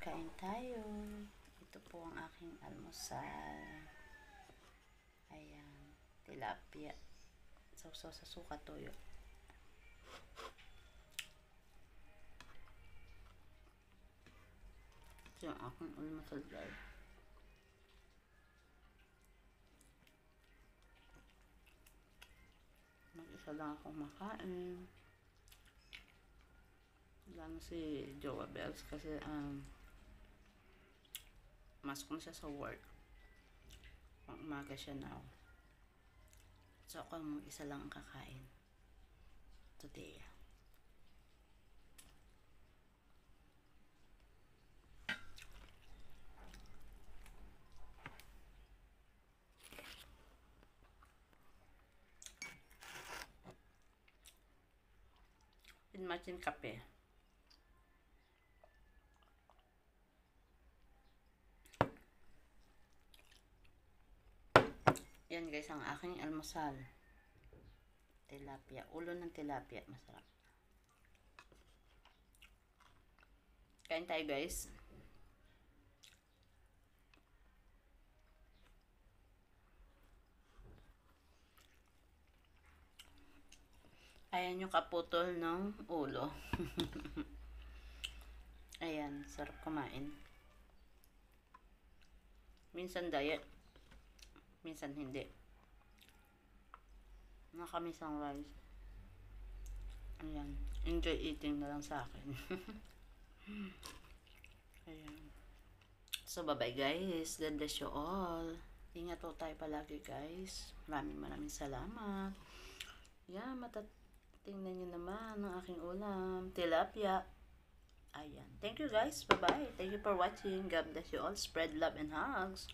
Kain tayo. Ito po ang aking almusal. Ayan. Tilapia. Sausaw sa suka toyo. Ito yung aking almusal guys. Mag-isa lang akong makain. Lang si Jowa Bells kasi masok na siya sa work. Pang umaga siya now. So ako mag-isa lang ang kakain today. Imagine kape. Yan guys ang aking almusal. Tilapia. Ulo ng tilapia. Masarap. Kain tayo guys. Ayan yung kaputol ng ulo. Ayan. Sarap kumain. Minsan diet. Minsan hindi. Nakamiss ang rice. Ayan. Enjoy eating na lang sa akin. Ayan. So, bye-bye guys. God bless you all. Ingat po tayo palagi guys. Maraming salamat. Yan, tingnan nyo naman ang aking ulam. Tilapia. Ayan. Thank you guys. Bye-bye. Thank you for watching. God bless you all. Spread love and hugs.